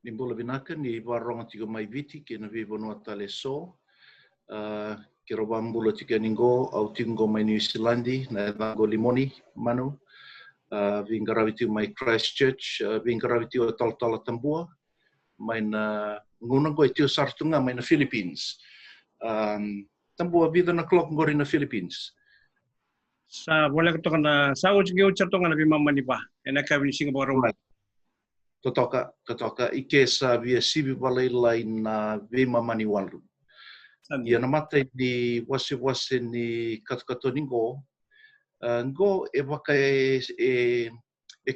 ni bula vinaka ni waronga tiga mai viti ke na vivo no atale so ke roba mbula tiga ningo au tingo mai New Zealandi na dango Limoni Manu vingaraviti mai Christchurch vingaraviti o Taltala Tabua mai na nguna go tio sartunga mai na Philippines Tabua vida na clock ngori na Philippines sa boleh katakan sa uji ucatongan nabi mama ni ba ena kami Singapore right. Totoka ike sa via sivi walai lai na vima mani walu. Ia na mata ni wase ni katukatoni ngo e waka e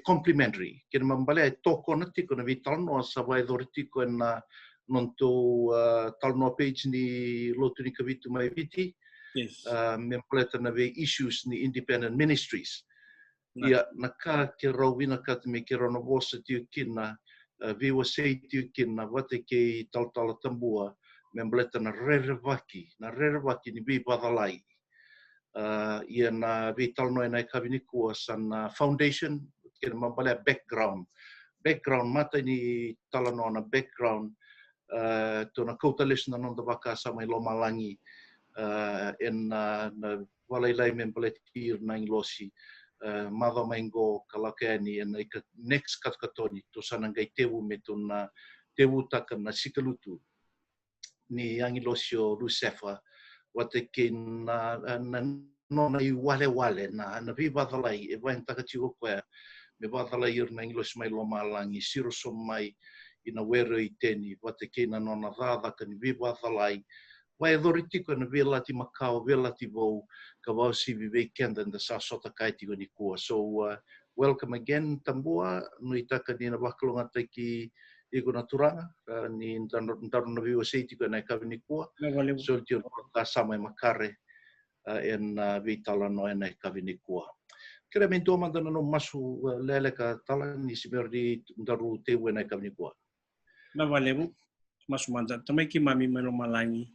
complimentary. Kena mambale e toko na tiko na vi talnoa sa vai dori tiko na nonto talnoa page ni lotu ni kavitu mai viti. yes Me mpleta na ve issues ni independent ministries. Ia na ka ke rawina ka te me ke rona vosa tiu kina viwa sei tiu kina wate ke Taltala Tabua me mbleta na Rerevaki ni vi vadalai ia na vi talnoe nai kavinikua san foundation ke na mambale background mata ni talanoa na background tona kautales na nonda waka sa mai lomalangi na walailai me mbleti na inlosi mava maingo kalakani and like next katkatoni to sanangai tewu me tona tewu taka na sikalutu ni angilosio lusefa wate ke na nona I wale na viva dalai e vai taka tigo kwa me vadalai ir na angilosio mai loma langi siro so mai ina wero I teni wate ke na nona dada ka ni viva dalai vai doritiko na vela ti makao vela ti vo ka wau si vive kenda na sa sota kai ti ni kua so welcome again Tabua nui taka ni na wakalonga taki I na turanga ni ndaru na viwa sei ti na ka ni kua so ti ka sama makare en vitala no na ka ni kua kere me to mandana no masu lele ka tala ni simerdi ndaru te na ka ni kua na valeu masu manda tamai ki mami melo malangi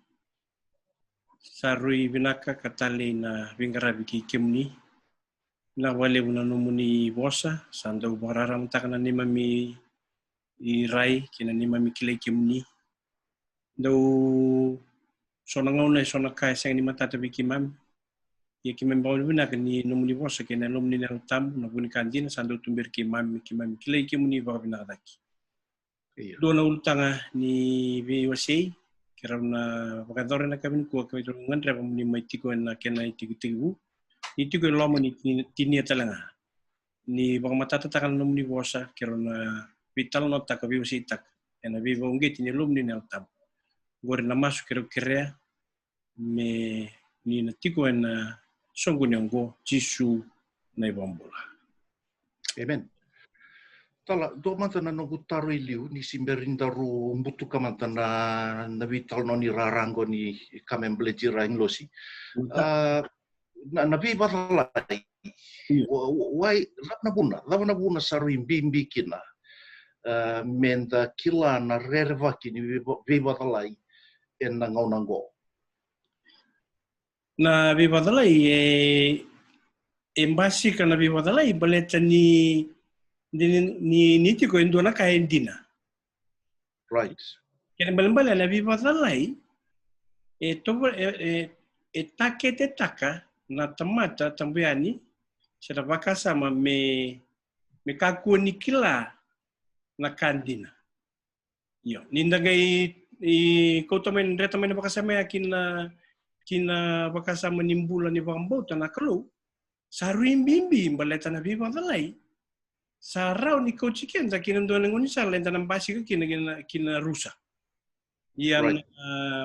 sarui vinaka katali na Rerevaki kimni na wale una numuni bosa sando barara mtakana ni mami irai kina ni mami kile kimni do sona ngone sona kai sang ni matata biki mam ye kimem bawl vinaka ni numuni bosa kina numuni na tam na buni kanjina sando tumbir ki mami kile kimni ba vinadaki do na ultanga ni VOC kerana wakadore na kami kuwa kami turungan reba muni mai tiko na kena tiku ni tiko lomo ni tinia talanga ni bang matata takal nom ni bosa kerana vital no tak VOC tak ena vivo unge tini lum ni tam gore na masu kere me ni na tiko na songo nyongo jisu na ibambola amen tala do matana no gutaru iliu ni simberindaru mbutu kamantana na vital no ni rarango ni kamemblejira inglosi na vi vadalai wai lavna buna saru imbimbi kina menda kila na Rerevaki ni vi vadalai en na ngaunango na vi vadalai embasi kana vi vadalai baleta ni tiko indona ka endina right kena balembala na vi vadalai te taka na tamata tambiani sera vakasama me kaku ni kila na kandina yo nindagai kotomen retamen vakasama kina vakasama nimbula ni vambota na kalo saruim bimbi baleta na vi vadalai sarau ni coachiken za kina ndo ngoni sar lenta nambasi kina rusa yang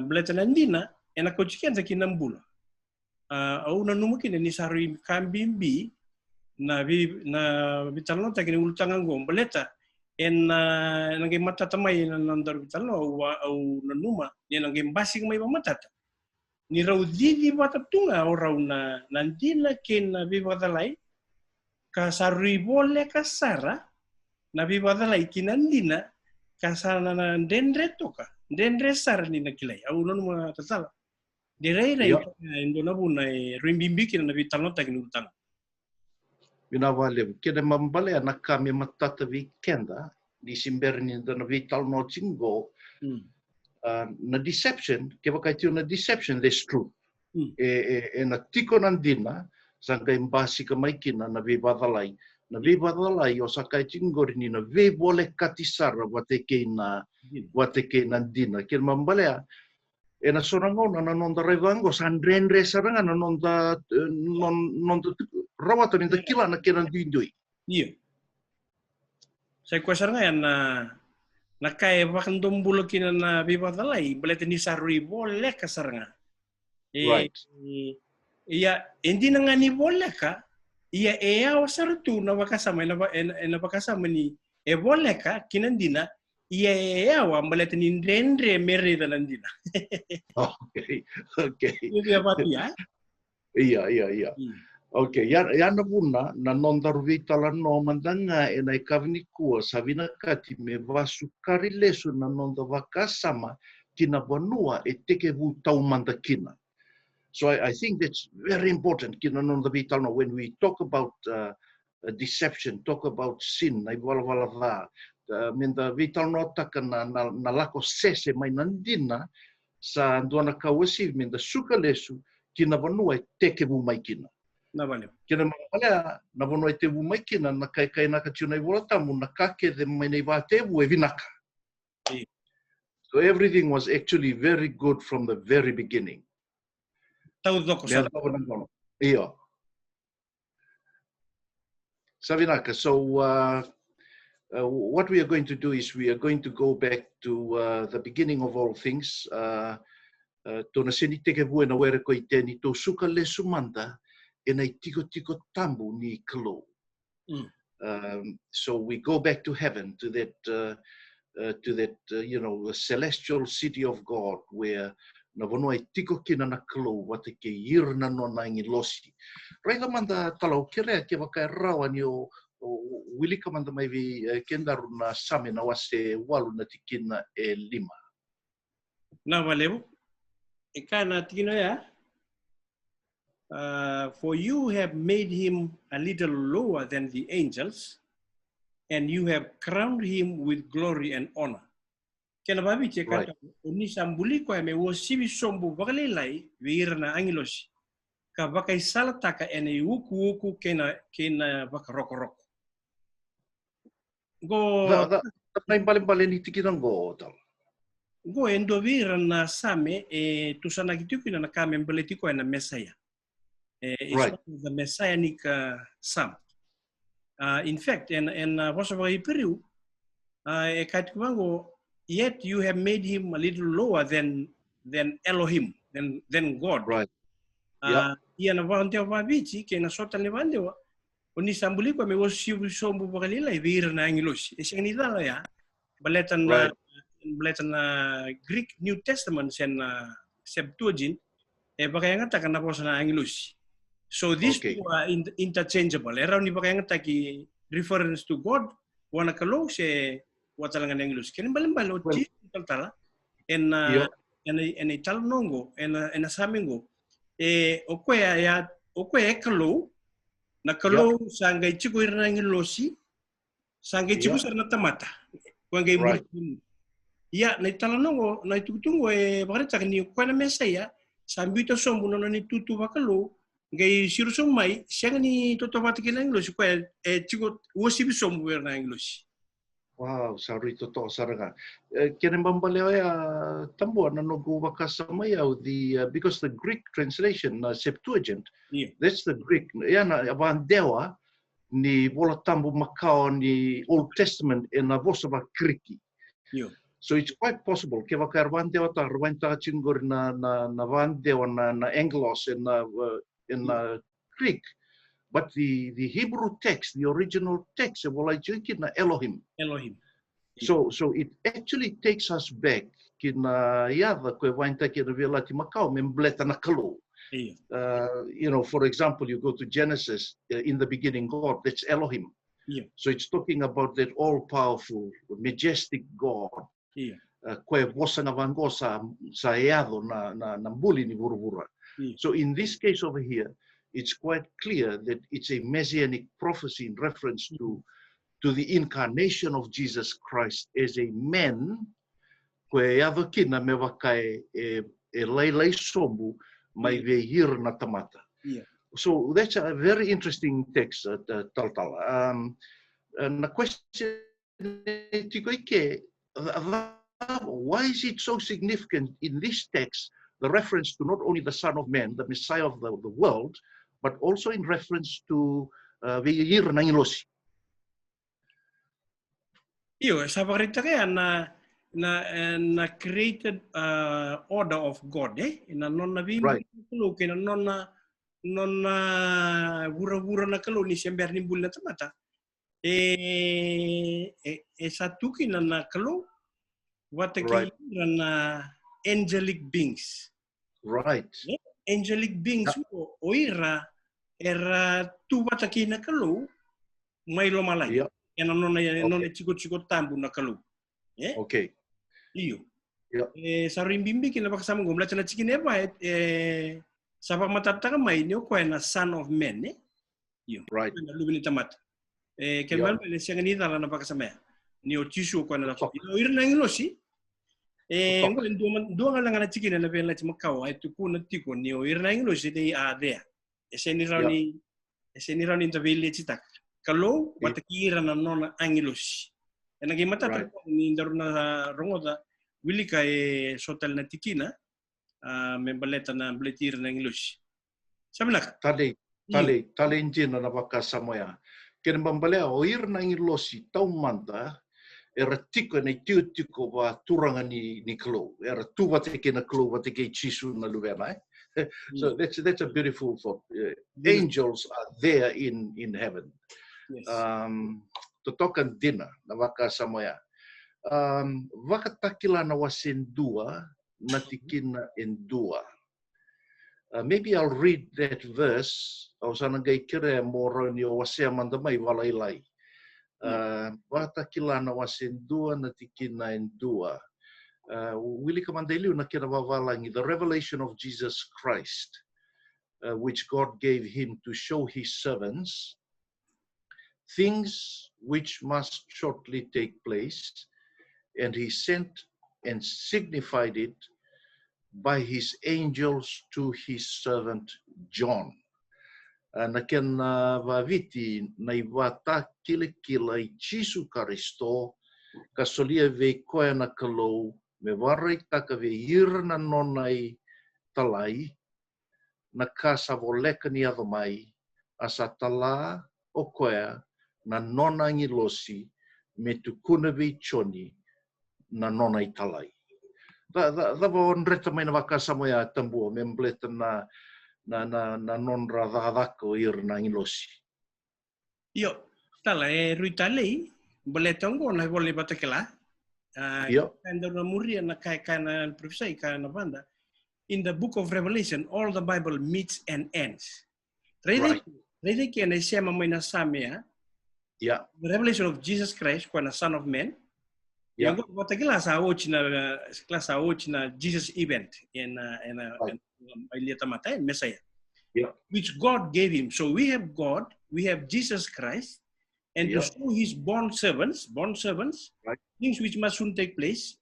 baleta na ndina ena coachiken za kina mbula au na numu kina ni sarui kambimbi na vitalno ta kina ultanga ngom baleta en nange matata mai na ndar vitalno au na numa ni nange mbasi mai matata ni rau didi watatunga au rau na ndina kina vivadalai ka sarui bole ka sara na vivadalai kina ndina ka sana na ndendre toka ndendre sara ni na kilai au no numa tatala direi indona buna rimbimbi kina na vitalno ta kina utanga Minawale kena mambale na kami matata vi kenda ni simberni na vital no chingo na deception ke wakaitio na deception there's truth e na tiko nandina sanga imbasi ka maikina na vivadalai o sakai chingo ni na vivole katisara wate ke nandina ke mambalea e na sorangona na nonda revango sandrenre saranga na nonda rawata ni kila na ke nandindoi Saya kuasa yang na kaya bahkan dombulo kina na bibadalai boleh ni sarui boleh kasaranga. Right. Iya endi nangani boleh ka? Iya wasartu na bakasama na bakasama ni boleh ka kinandina iya wa boleh ni rendre mere danandina. Okay. Iya apa ya? Iya. Okay, yana buna na nondar vitala no mandanga e nai kavni kua savina kati me vasukari lesu na nonda vakasama kina banua e teke vu taumanda kina. So I think that's very important kina nonda vitala when we talk about deception, talk about sin, nai wala va. Minda vitala no taka na lako sese mai nandina sa nduana kawasi minda suka lesu kina banua e teke vu mai kina. Na valeu. Kena malea na vono e te wumaikina na kai naka tuna i volatamu na kake de mai nei wa te wu e vinaka. So everything was actually very good from the very beginning. Tau doko sa. Iya. Savinaka, so what we are going to do is we are going to go back to the beginning of all things. Tona seni teke vue na were koi teni tō suka le sumanda e nei tiko tambu ni kalo. So we go back to heaven, to that the celestial city of God, where na vono e tiko kina na kalo wate ke irna no na ngi losi. Raila manda talau kere ke waka rawa ni o wilika manda mai vi kendaru na same na wase walu na tikina e 5. Na valeu. E kana tikina ya. For you have made him a little lower than the angels, and you have crowned him with glory and honor. Kena babi cekata uni sambuli ko me wo sibi sombu bagalelai wirna angilos ka bakai salataka ene wuku kena bakaroko. Go Nai bale ni tikina go tal. Go endo wirna same tusana kitukina na kame mbeletiko ena Messiah. It's the messianic psalm. In fact, and yet you have made him a little lower than Elohim, than God. Right. Ia na vante o vavici ke na sota levante o ni sambuli ko me wosi sombu bagalila i vir na angilos. E sing ni dala ya. Baletan Greek New Testament sen Septuagint e bagayanga taka na posa na angilos. So these two are interchangeable. Around ni bakayang taki reference to God, wana kalo se watalangan English. Kini balimbalo chi tala en talonongo en samingo okwe kalo na kalo sangai chiku irna ngilosi sangai chiku sarna tamata wangai burkin. Ya na talonongo na tutungo bakari takni kwa na Messiah sambito sombu no ni tutu bakalo ngai siruso mai siang ni toto batikina English ko chico wosibi sombu na English. Wow, sorry toto saranga. Kene mambaleo ya Tabua na no go wakasama ya because the Greek translation Septuagint, that's the Greek. Ya na vandewa ni vola tambu makao ni Old Testament na vosa Kriki. So it's quite possible ke wakar vandewa ta rwanta chingor na vandewa na Anglos in Greek, but the Hebrew text, the original text, Elohim. So it actually takes us back kina yava ko wainta kina velati makao membleta na kalo. For example, you go to Genesis, in the beginning God, that's Elohim. So it's talking about that all-powerful, majestic God. Koe vosa na vangosa sa eado na mbuli ni vuruvura. So in this case over here, it's quite clear that it's a messianic prophecy in reference to to the incarnation of Jesus Christ as a man, koe ava kina me wakai e lai sombu mai ve hir na tamata. Yeah. So that's a very interesting text, Tal. And the question is, why is it so significant in this text, the reference to not only the Son of Man, the Messiah of the world, but also in reference to Ve'ir Nangilosi? Iyo, sa paritake na created order of God, na non na Right. Kalo kina non na wura na kalo ni sember ni bulan tamata. Satu kina na kalo wataki na angelic beings. Right. Angelic beings oira era tu wataki na kalo may lomalay. Yeah. Yan non chikot tambu na kalo. Okay. Iyo. Yeah. Sa rimbimbi kinapakasama gumla na chikin eba sa pagmatataka may niyo ko na Son of Man Iyo. Right. Na lubin tamat. Kemal le siya ganita na napakasama. Niyo tisyo ko na lato. Iyo na ngilosi. Dua nga lang na chikin na bela chimakaw ay tuku na tiko niyo na ngilosi they are there. Eseni rauni tabili chitak. Kalau watakira na nona angilosi. Nagimata ni daru na rongoda wili kay sotal na tikina membaleta na bletir na English. Sabi na Tale njina na waka samoya. Kena mambalea o ir na English tau manta era tiko na tiko wa turanga ni klo. Era tu wateke na klo wateke chisu na luvena. So that's a beautiful thought. Angels are there in heaven. Yes. Totokan dina na waka samoya. Wakatakila na wasin dua, natikina in dua. Maybe I'll read that verse. Au sana gai kire moro ni o wasea mandamai walailai. Wakatakila na wasin dua, natikina in dua. Wili kamandeliu na kira wawalangi, the revelation of Jesus Christ, which God gave him to show his servants things which must shortly take place, and he sent and signified it by his angels to his servant John. Na ken vaviti na iwata kila I Jesu Karisto kasolia ve koe na kalou me warai taka ve irna nonai talai na kasa voleka ni avamai asa tala o koe na nona ngilosi me tukuna ve choni na nona i talai. Dava on reta mai na waka samoia Tabua, me mbleta na nonra dhadhako ir na ngilosi. Iyo, tala ruitalei, boletongo na vole batakela. Iyo. And the muria na kana profesai kana banda. In the book of Revelation, all the Bible meets and ends. Right. Rede ki na siya mamay na samia. Yeah. The revelation of Jesus Christ, kwa na Son of Man. Yeah. Yung batakela sa watch na Jesus event in Messiah. Yeah. Which God gave him. So we have God, we have Jesus Christ, and to show his bond servants, right, things which must soon take place,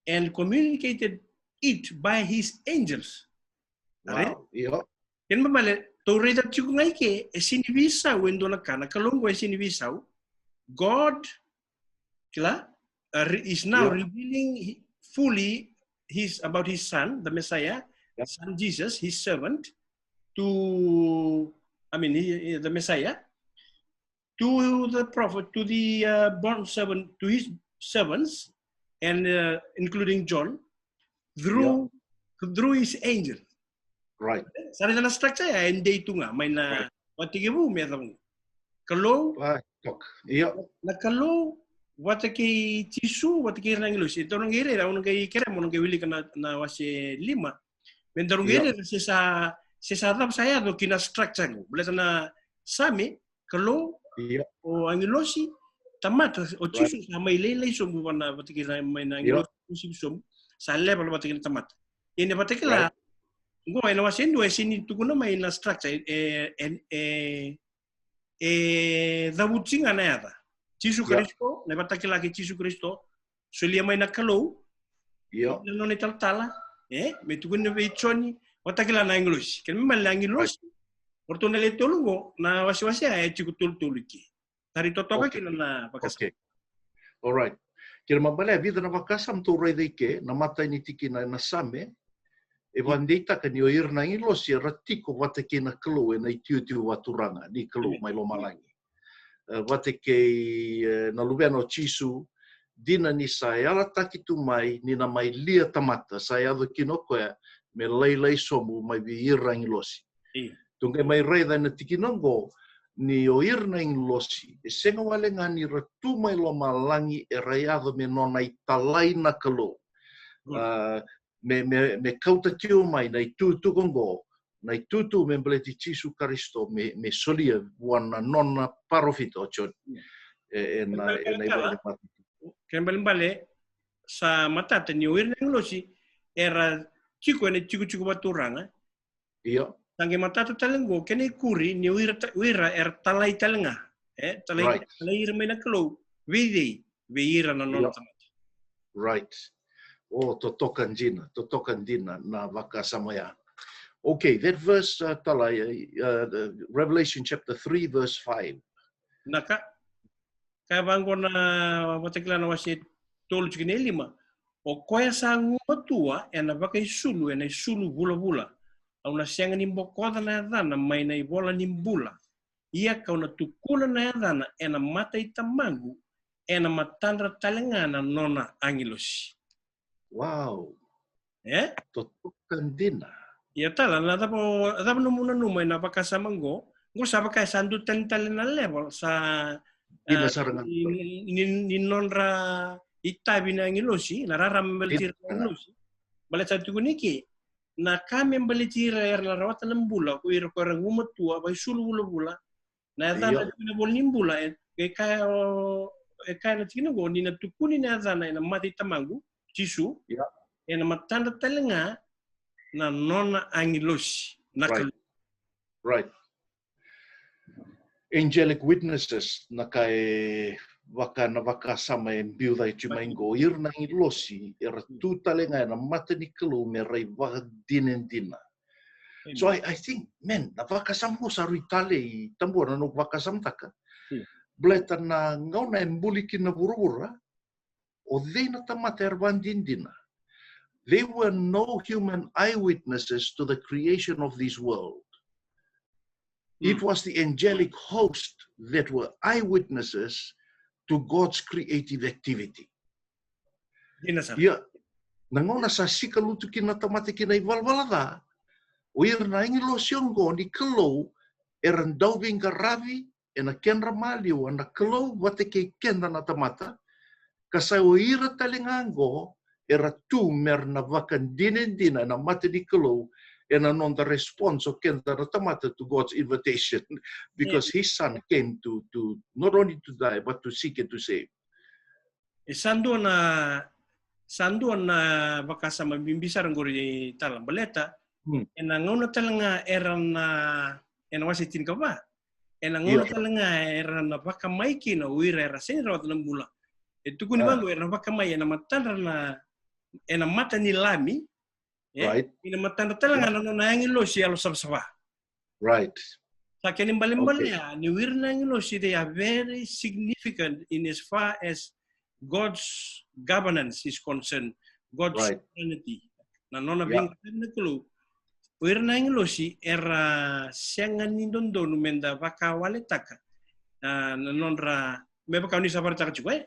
and communicated it by his angels. Wow. Yeah. Yan mamale, to read that you ngay ke, sinivisa wendo na kana, kalonggo sinivisa, God is now revealing fully about his son, the Messiah, son Jesus, his servant, the Messiah, to the prophet, to the bond servant, to his servants, and including John, through his angel. Right. Sana na structure ya hindi ito nga may na watike mo metang kalau na kalau watike tisu watike nang ilos ito nang gire ra nang kay kere mo nang wili kana na wasi 5 mendarong gire sa tap saya do kina structure ko bala na sami kalau o ang ilosi tamat o tisu sa may lelay sum na watike may nang ilosi sum sa level watike tamat ini watike la ngo ina wasendo sini tukuna mai na structure the wutinga na yada Jesu Kristo, na batakila ke Jesu Kristo, sulia mai na kalau, no ne tala, me tukun ne veichoni, batakila na English. Ken me la English. Porto na le tolungo na wasi-wasi ay chiku tulu ki. Tari totoka kila na bakas. Okay. All right. Kira mabale vida na vakasam to reidike na mata ni tiki na same. E vandeita ka ni o irna ilo si ratiko wate ke na kalo e na tiu waturanga ni kalo mai lo malangi. Wate ke na luveno chisu dina ni sai ala takitu mai ni na mai lia tamata sai ado kino koe me lei somu mai vi irna ilo si. Tunga mai reida na tiki nango ni o irna losi e senga wale ngani ratu mai lo malangi e raiado me nona i talai na kalo. Me kauta tiu mai nei tutu kongo, nei tutu me mbleti Jesu Kristo me solia wana nona parofito chon. E na iwale mati. Kembali sa matata ni o irna losi era chico baturanga. Iya. Tangi matatu talengo kene kuri ni wira talai talenga talai irma na kalo vidi veira na nona tamata. Right. Oh, totokan dina na vaka samaya. Okay, that verse Revelation chapter 3 verse 5. Naka kaya bango na watakila na wasi tolu chikine lima o koya sa ngumatua na vaka isulu bula au na sianga ni mbokoda na yadana mai na ibola ni mbula. Ia kau na tukuna na yadana na mata itamangu na matandra talengana nona angilosi. Wow. Totokan dina. Ia tala na dapo numa na bakasamango ngo sa baka sandu talena level sa Dina sarangan. Ni nonra itabi na angilosi na rarambaltir angilosi. Balata tukuniki na kami mbaliti la rawata ng bula ko iro ko rang umatua bay sulu bula na dana na bolnim bula kaya na tingnan ko ni natukuni na dana na mati tamangu Jesu na matanda talenga na nona angilos right. Angelic witnesses na kay waka sama en biuda i tumaingo irna i losi era tu talenga na mata ni kalo me rai waka dina. So I think men na waka samho sa ritale i Tabua na no waka samtaka. Bleta na ngau na embuliki na burura o they na tamata erwan dina. They were no human eyewitnesses to the creation of this world. It was the angelic host that were eyewitnesses to God's creative activity. Nangona sa sikalutu kina tamate kina iwalwalada, o irna ingilo siongo ni kalo eran daubing karavi ena kenra maliu ana kalo wate ke kenda na tamata, kasa o ira talingango era tu merna vakan dina na mate ni kalo ena non the response o kenda na tamata to God's invitation because his son came to not only to die but to seek and to save. Sando na baka sa mabimbisar ng guri talang baleta ena ngona talanga eran na ena wasitin ka ba ena ngona talanga eran na baka maiki na uira era senra wat ng bula ito kuni bango era baka mai ena matandra na ena mata ni lami ina matandra talanga na nangilo siya lo sabsaba right sa kenim balimbalya ni uira nangilo si they are very significant in as far as God's governance is concerned, God's sovereignty. Na nona bing na kulu. Uir na inglosi era siangan ni dondo numenda baka waletaka. Na nonra me baka ni sabar taka chukwe.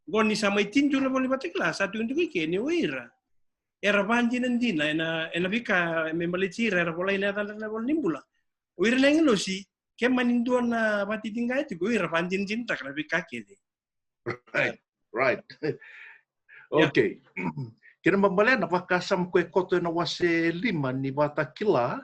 Gon ni samay tinju na boli batikla sa tuin tuki ni uira. Era banji nandina ena bika me malitira era bola ina dal na bol nimbula. Uir na inglosi ke maninduan na batitinga itu uira banji cinta kana bika kede. Right. Okay. Kena mambale na wakasam kwe koto na wase lima ni watakila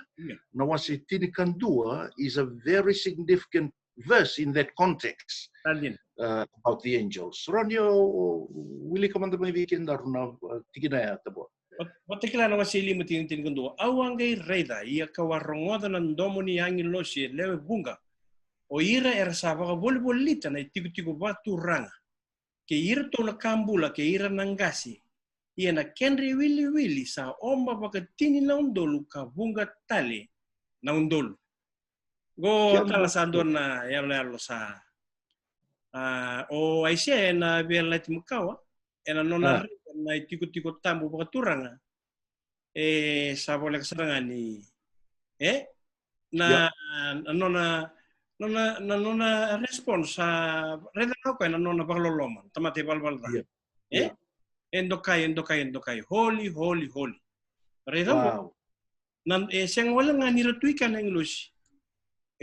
na wase tinikan dua is a very significant verse in that context about the angels. Ronyo, wili ka man may weekend na tikina ya Tabua. Watakila na wase lima tinikan dua. Awangay reida iya kawarongoda ng domo ni angin losi lewe bunga. o ira era sa waka boli-bolita na tiku-tiku batu ranga. Ke ira tona kambula, ke ira nangasi. Ia na kenri wili-wili sa omba waka tini na undolu ka bunga tali na undolu. Go tala sa doon na yalo sa o aisya na biala ti makawa ena nona na tiku-tiku tambu waka turanga sa boleh keserangan ni na nona respons sa reda ko na nona baloloman tamate balbal da endokai holy reda mo nan siyang wala nga niratui ka na English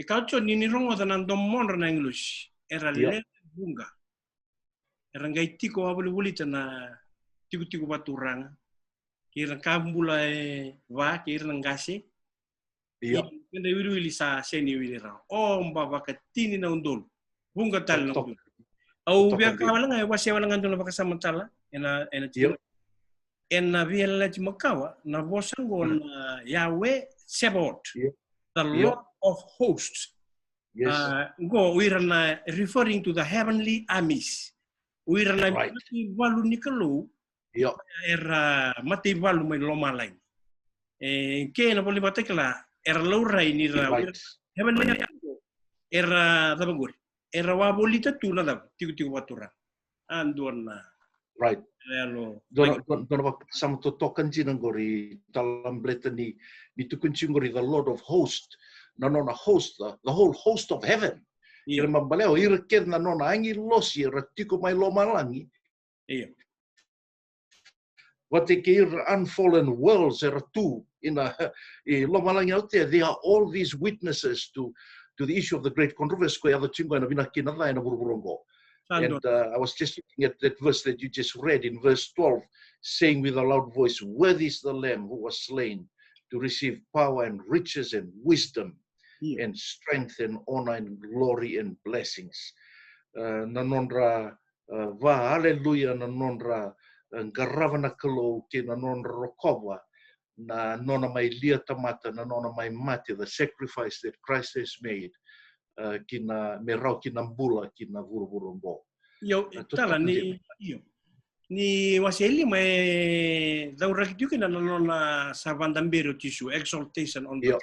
kaucho ninirongo da nan domon na English era le bunga era ngai tiko abuli-bulita na tiku-tiku baturanga kira kambula va kira ngasi kenda wili sa seni wili ra mbaba katini na undol bunga tal na undol au biar kawala ngai wasi wala ngandol baka samantala ena tiro ena biela ti makawa na bosango na Yahweh Sabaoth the Lord of hosts go wirana referring to the heavenly armies wirana walu nikalo era mati walu mai loma lain ke na boleh batakla era laurai ni ra heavenly era tabangur era wabolita tu na da tiku-tiku batura andona right dona sama to tokan jinangori dalam bletani bitukuncingori the Lord of hosts na nona host the whole host of heaven ira mambaleo ira ken na nona angi losi ira tiku mai loma langi what they care unfallen worlds are two in a lomalang out there. They are all these witnesses to the issue of the great controversy. And I was just looking at that verse that you just read in verse 12, saying with a loud voice, "Worthy is the Lamb who was slain to receive power and riches and wisdom and strength and honor and glory and blessings." Nanondra va hallelujah nanondra garavana kalo ke na nona rokova na nona mai lia tamata na nona mai mate the sacrifice that Christ has made kina merau kina bula kina vuru-vurumbo. Tala ni waseli mai daura kitu kina nona savandambero tisu exaltation on the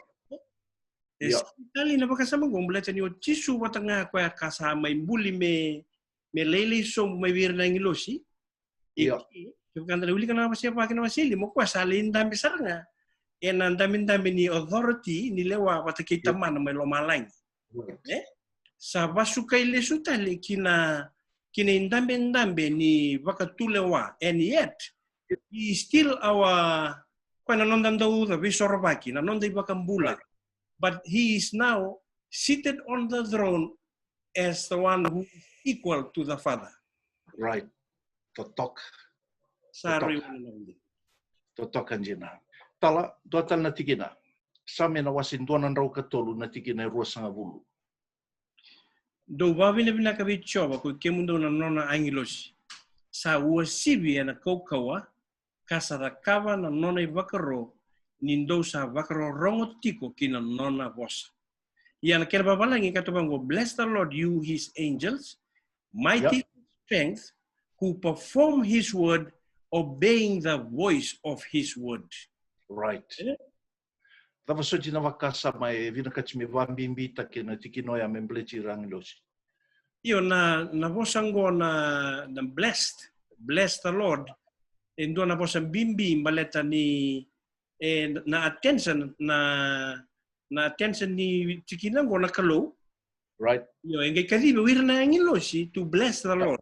Kali na pakasama gomblet ni tisu watanga kwa kasama imbuli me lele so mai virna ngilosi Bukan dari kana siapa kena masili mo kwa salin dambi saranga enan dami ni authority ni lewa wata kita mana mai lo malang sa basuka ile sutale kina indambe ni wakatulewa and yet he still our kana nondam dau the Rerevaki na nonda ibakambula but he is now seated on the throne as the one who is equal to the Father Totok anjina. Tala total na tikina. Same na wasintuanan raw katolu na tikina ruasanga bulu. Do babina bina kabichoba ku kemundo na nona angilos. Sa uasibi na kaukawa kasarakava na nona ibakaro nindo sa bakaro rongo tiko kina nona bosa. Yana kelba balangi katobango bless the Lord you his angels mighty strength who perform his word obeying the voice of his word. Right. Tava soji na wakasa mai vina kachimi vambimbi take na tikinoya memblechi rangilosi. Iyo na bosango na bless the Lord. Endo na bosang bimbi maleta ni na attention ni tikinango na kalo. Right. Iyo engay kadibe wira na angilosi to bless the Lord.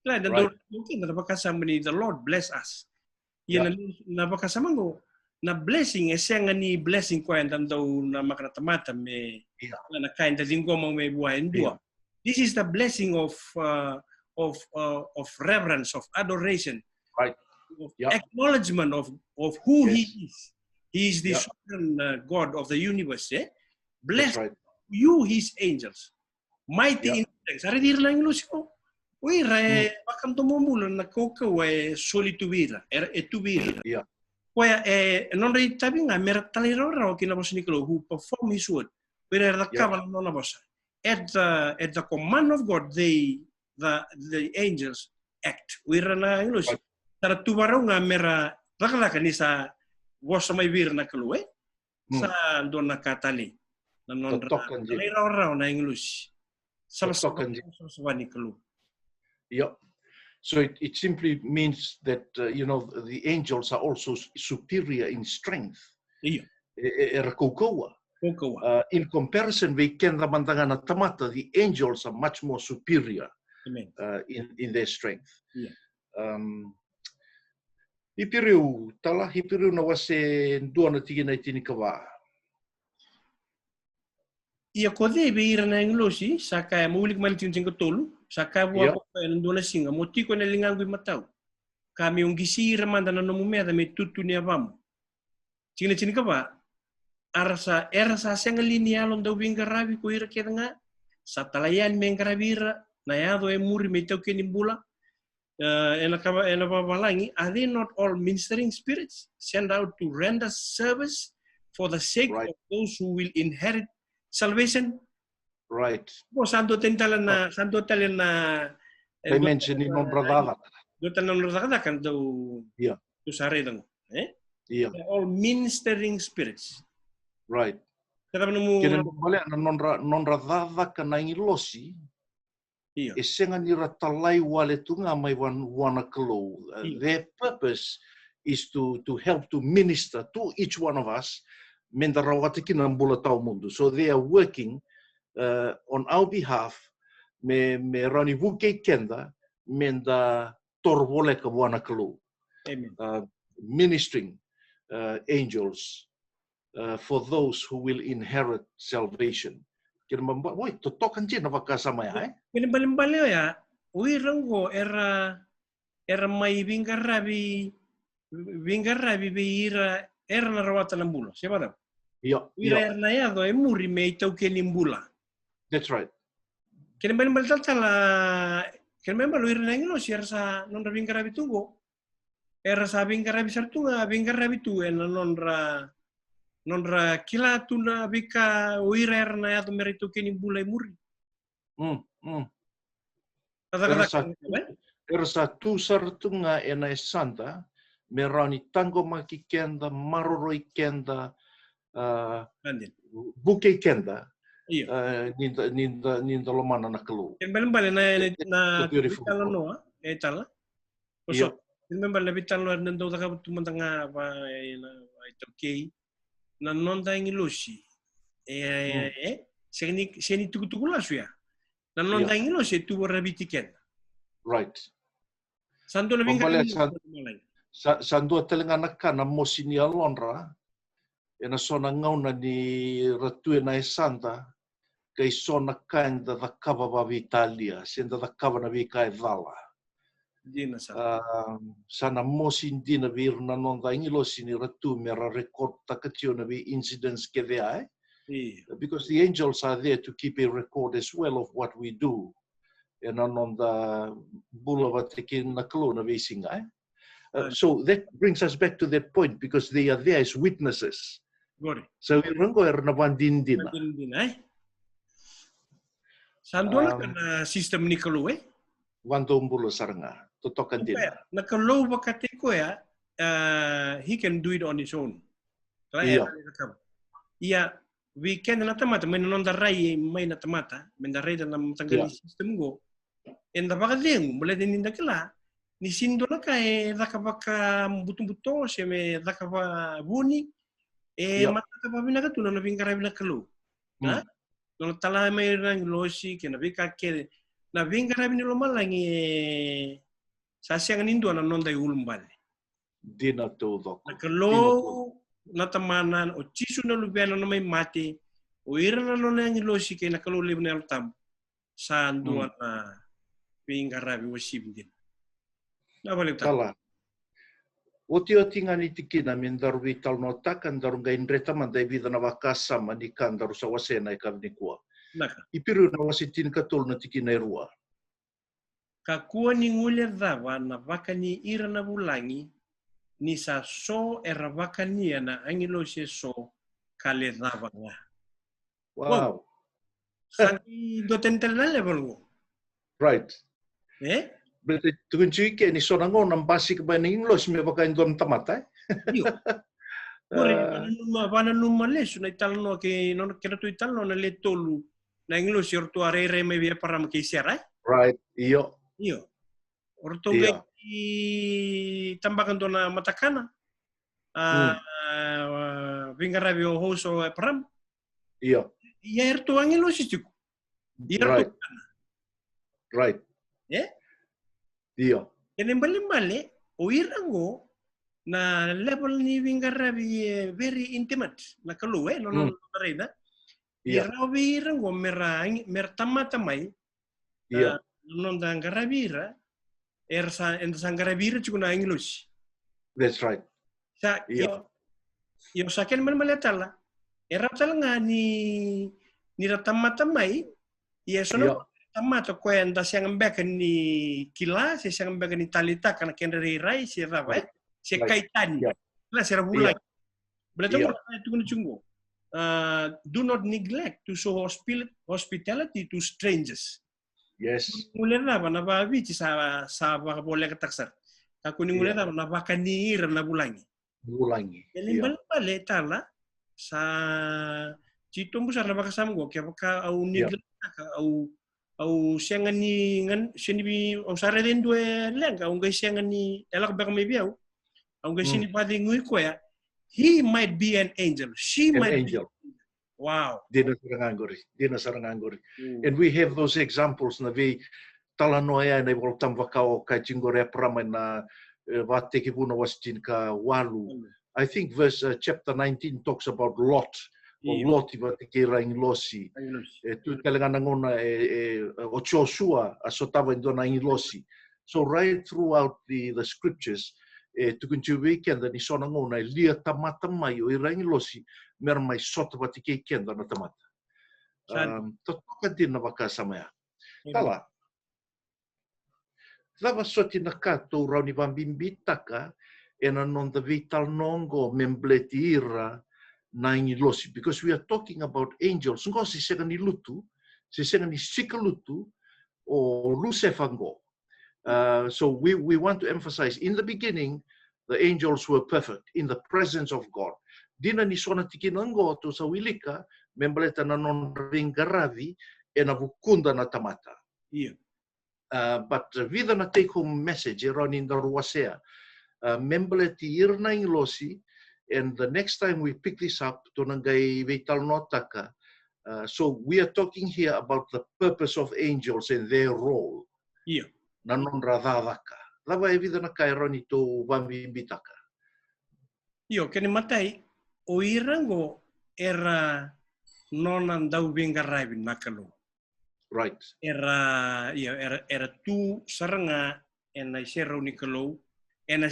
Right. Mungkin napakasama ni the Lord bless us. Yan napakasama ngo na blessing esang ni blessing ko yan daw na makaratamata me na kain da linggo mo may buhay ndua. This is the blessing of reverence, of adoration, of acknowledgement of who he is. He is the sovereign God of the universe. Bless you, his angels, mighty in strength. Ari dir lang lusiko. Uy, bakam tumumulan na kokawa solitubira, etubira. Kaya non tabi nga merat taliro raw kinabos ni Klo who perform his word. Pero rakaba non nabosa. at the command of God, the angels act. Wirana English. Tara tubarau nga mera rakalaka ni sa wasa may wir na kalu sa doon nakatali. Nanon raw na English. Sama-sama ni kalu. Yeah. So it simply means that, the angels are also superior in strength. Yeah. In comparison, we can the angels are much more superior in their strength. Yeah. Hipiriu na wase duana tigina itinikawa. Ia kode be ira na English saka mulik malitin sing tolu saka bua ko ndona singa motiko na lingangu matau kami ungisi ramanda na nomumeda me tutu ni avam chini ka ba arsa senga lineal onda winga rabi ko ira kedanga satalayan mengrabira na yado e muri me tau kenimbula ena babalangi, are they not all ministering spirits sent out to render service for the sake of those who will inherit salvation? Right. Santo talena They mention in non bradava. Do tanan bradava kan do to saredang. Yeah. They're all ministering spirits. Right. Kada mo kena bale non bradava kana ngilosi. E senga ni ratalai wale tunga mai wana kalo. Their purpose is to help to minister to each one of us. So they are working on our behalf me rani vuke kenda menda torvole ka wana kalo. Ministering angels for those who will inherit salvation. Kena boy totokan jina vakasama ya. Kena balimbali ya. Ui rango era mai vingarabi beira era na rawata nambulo. Siapa tahu? Ira erna yado e muri me itau kenimbula. That's right. Kena balimbali tala kena balimbali ira nangilo si ersa non vingarabi tugo. Ersa vingarabi sartunga vingarabi tu en nonra kila tuna bika uira erna yado merito kenimbula e muri. Ersa tu sartunga ena santa merani tango maki kenda maroroi kenda buke kenda ninda lomana na kalu. Balimbali na vitala noa etala. Oso balimbali vitala nando taka tumantanga ba itokei na nonda ngilosi seni tukula suya. Na nonda ngilosi tu rabiti kenda. Right. Santo na vinga. Santo telengana kana mosini alonra. Ena sona ngauna ni ratue na santa kay sona kanda da kava ba Italia senda da kava na vika e vala. Dina sa. Sana mosin dina vir na nonda ingilo sini ratu mera record takatio na vi incidents ke vea. Because the angels are there to keep a record as well of what we do. Ena nonda bula vatikin na kalona vi singa. So that brings us back to that point because they are there as witnesses. So we rango erna bandindina. Sandol kana system ni kalu Wandombulo saranga totokan dina. Na kalau bakate ko ya he can do it on his own. Iya we can na tamata may non daray may na tamata may daray na matanggal system go. En da bakadeng mula din kala ni sindo na kay dakabaka butung-buto siya may dakaba buni matakaba binagatunan na bingarabi na kalu. Nung tala may rang losi kinabika ke na bingarabi ni lumalang sasiyang nindo na non day ulumbal. Dina todo. Nakalo natamanan o chisu na lubiano na may mati o ira na non ang losi kay nakalulib na altam sa anduan na bingarabi wasib din. Tala. O tio tinga ni tikina min daru vital no takan daru ga indreta man dai vida na vakasa mani kan daru sa wasena e kavni kwa. Ipiru na wasitin katul na tikina erua. Kakua ni ngule dhava na vakani ira na bulangi ni sa so era vakania na angilo se so kale dhava nga. Wow. Sangi do tentel level go. Right. Berarti tukun cuike ni sonango nam basic ba ni English me baka indon tamata. Io. Ora vana numa lesu na italno ke non kira tu italno na le tolu. Na English orto arere me via param ke siara. Right. Io. Orto ngai tambakan dona matakana. Vingaravi o hoso param. Io. Ia erto angelo sistiku. Right. Io. Ene mbali o irango na level ni vingaravi very intimate na kalu non reina. Irawi irango mer tamata mai. Non da ngaravira ersa en sangaravira chukuna English. That's right. Sa yo saken maletala. Era talanga ni ratamata mai. Ia sono tamata ko enda siang mbeka ni kila, si siang mbeka ni talita kana kendere rai si rava. Si kaitani. La sera bulan. Berarti itu kena cunggu. Do not neglect to show hospitality to strangers. Yes. Mulai apa na ba bici sa boleh ketaksar. Aku ni mulai apa na ba kanir na bulangi. Yang balik tala sa cito besar na ba kasam go kaya baka au neglect au siangan ni ngan sini bi au sare den dua leng au ngai siangan ni elak baka may biau. Au ngai sini pati ngui ko ya. He might be an angel. She might be. Wow. Dina sarang anggori. And we have those examples na vi talanoia na vol tamvakao ka jingore prama na wateki puna wastin ka walu. I think verse chapter 19 talks about Lot. Lot wateki ra inglosi. Tu kalanga ngona o Joshua asotava indona inglosi. So right throughout the scriptures tukun weekend ni sona ngona lia tamata mai o ira inglosi mer mai sota watiki kenda na tamata. Totoka din na baka samaya. Tala. Lava soti na kato rauni vambimbitaka ena non the vital nongo membleti ira na ingilosi, because we are talking about angels. Ngo si segani lutu, si segani sikalutu o lusefango. So we want to emphasize in the beginning the angels were perfect in the presence of God. Dina ni sona tikinango to sa wilika membleta na non ringaravi ena vukunda na tamata. But vida na take home message around in the ruasea membleti irna inglosi, and the next time we pick this up to nangai vital notaka. So we are talking here about the purpose of angels and their role. Na non radavaka. Lava e vida na kaironi to vambimbitaka. Kene matai o irango era non andau vingarai nakalo. Right. Era tu saranga ena isero nikalo ena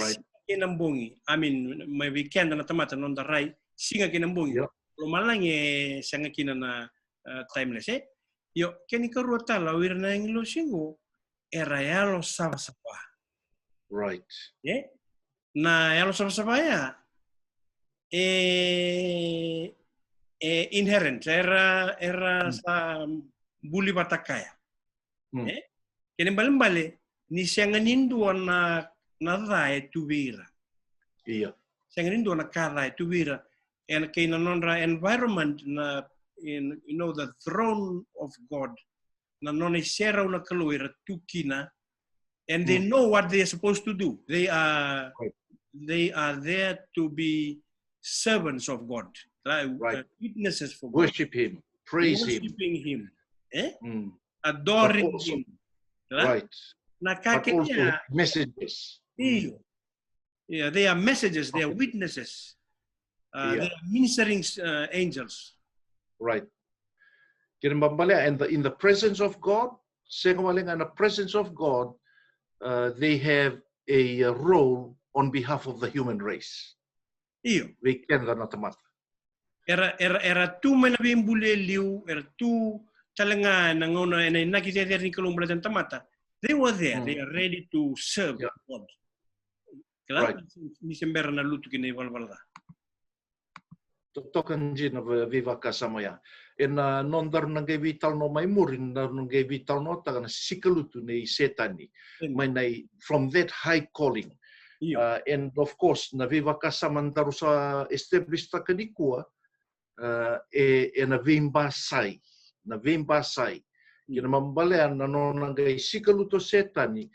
kinambongi. I mean my weekend na tamata non darai singa kinambongi. Lo malange sanga kinana timeless keni karuata la wirna inglo singo era yalo sapa. Right. Na yalo sapa ya inherent era sa buli batakaya. Kene bale ni sianganindu na rae tuvira. Sianganindu na karae tuvira. And kena nonra environment na in the throne of God na non isera una kaluira tukina, and they know what they are supposed to do. They are there to be servants of God, witnesses for God. Worship Him, praise Worshiping Him, adoring Him. Right. But also messages. Yeah, they are messages. They are witnesses. They are ministering angels. Right. And in the presence of God, in the presence of God, they have a role on behalf of the human race. We can not. Era tu menabimbule liu, era tu talanga nangona and nakite ni kalumbre tamata. They were there. They are ready to serve God. Right. Ni sembera na lutu kini valvalda. tokan jina viva kasamaya. Na non dar nangai vital no mai murin dar nangai vital no ta na sikalutu nei setani. Mai nei from that high calling. And of course na viva kasaman darusa established takanikua na vimba sai. Na vimba sai. Kina mambalea na non nangai sikalutu setani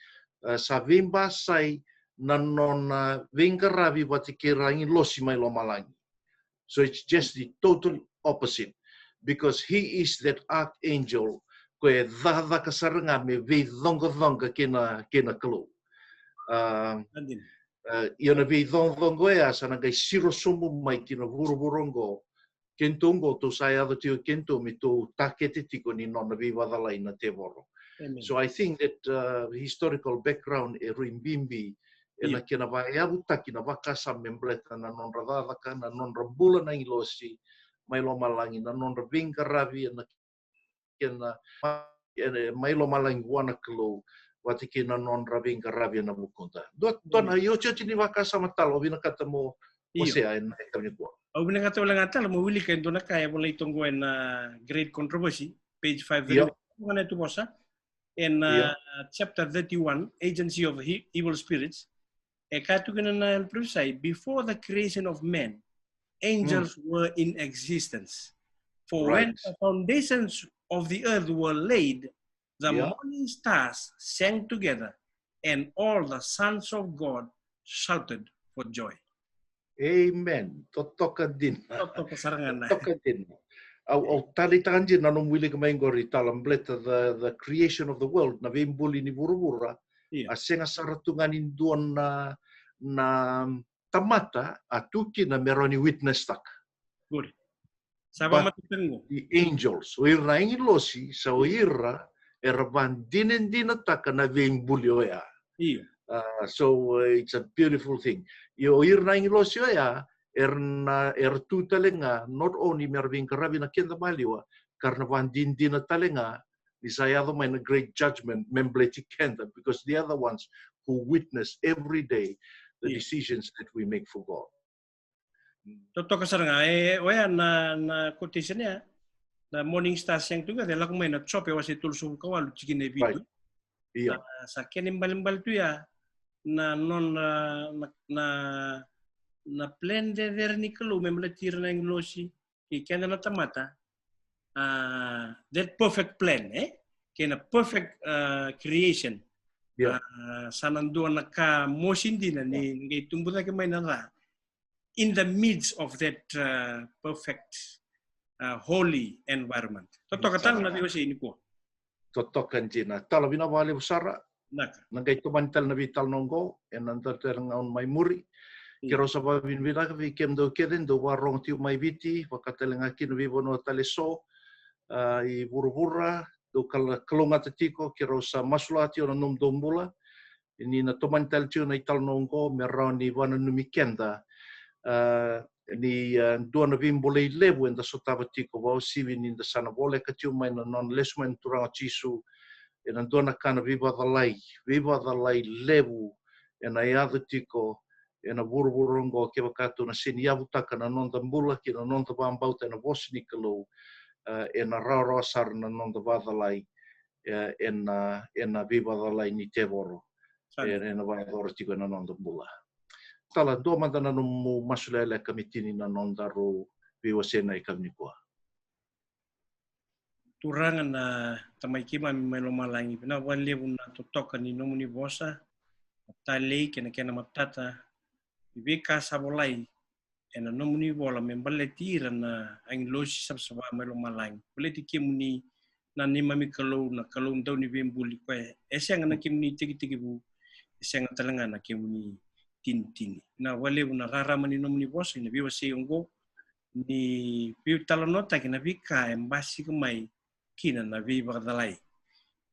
sa vimba sai na non vingaravi watikirangi losi mai lo malangi. So it's just the total opposite, because he is that archangel koe dhaha kasaranga me vi dhonga kena kalu. Iona vi dhonga ea sana gai siro sumu mai kina vuruvurongo kentungo to sai ava tio kento me to takete tiko ni nona vi wadalai na te voro. So I think that historical background e ruimbimbi ena kena vai avutaki na vakasa membleta na non radavaka na non rabula na ilosi mai lo malangi na non ravinga ravi na kena mai lo malangi wana klo watiki na non ravinga ravi na mukonda dona yo choti ni vakasa matalo vina kata mo osea en kami ko au vina kata wala ngata mo wili ka dona kaya wala itongo en great controversy page 5 ngana tu bosa in chapter 31 agency of evil spirits. Before the creation of man, angels were in existence. For when the foundations of the earth were laid, the morning stars sang together, and all the sons of God shouted for joy. Amen. Totoka din. Totoka sarangana. Totoka din. Au tali tanji na no mwili kama ingori talam bleta the creation of the world na vimbuli ni burubura. Asenga saratunganin duon na tamata atuki na meroni witness tak. Good. Saba matutengo. The angels. O ira ingi losi sa o ira erban dinen taka na vimbuli oya. So it's a beautiful thing. Yo ira ingi losi oya tu talenga not only merving karabi na kenda maliwa karna van din talenga Isaiah made a great judgment, membleti kenda, because they are the ones who witness every day the decisions that we make for God. Toto kasaranga oya na quotation ya the morning stars yang tuga de la kumai na chope wasi tulsu kawalu chikine bitu. Sa kenim balimbal tu ya na non na plan de vernicolo membleti na inglosi ki kenda na tamata. That perfect plan, kena perfect creation. Sanandua naka mosindina ni ngai tumbuta ke mai nara. In the midst of that perfect holy environment. Totoka tang na diwa ini ko. Totokan jina. Tala bina wale usara. Ngai tumantal na vital nongo en antar ngaun mai muri. Kero sa babin vina ka vi kemdo keden do warong tiu mai viti wakatelenga kinu vivo no taleso. I burubura do kalunga tatiko kiro sa masulati ona num dombula ni na tomantal tio na ital nongo meroni wana numikenda ni duana vimbole lebu enda sotava tiko wa sivi ni da sana vole ka tio mai na non lesmen turanga chisu ena duana kana viva the lay lebu ena iado tiko ena buruburungo ke wakatu na sini yavutaka na non dambula ki na non bambauta na vosni kalo ena raro sar na non da vadalai ena vivadalai ni te voro ena vadoro tiko na non da bula tala do mandana no masulele kamitini na non daru viwa sena I kamnikua turanga na tamaikima melo malangi na wale una totoka ni nomuni bosa talei kena matata vika sabolai ena nomuni bola membale tira na anglosi sabsaba melo malang boleti kimuni na ni mami kalau na kalau ndau ni bembuli kwa esanga na kimuni tiki bu esanga talanga na kimuni tin na wale una rara mani nomuni bosa ni biwa seongo ni piu talonota kina vika embasi kumai kina na viva dalai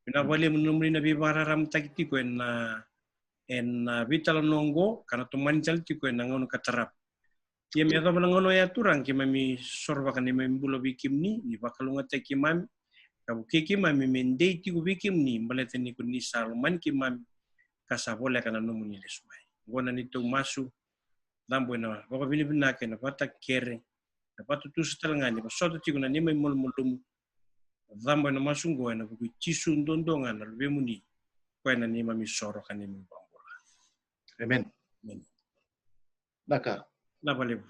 na wale nomuni na viva rara mtakiti ko en vitalonongo kana to manjal tiko en ngono katarap Ia me ata ngono ya turang ki mami sorba kan me mbulo bikim ni bakalunga te ki mam ka buki ki mami mendei ti ku bikim ni balete ni kun ni salman ki mam kasabole kana no muni lesmai gona ni to masu dambo na baba bini bina ke na pata kere Dapat tu setelangani pasoto tiguna ni mai mulmulum dhambo na masungo na ku chisu ndondonga na lubemuni kwa na ni mami soro kanimi bambola. Amen. Amen. Naka. Na balevu.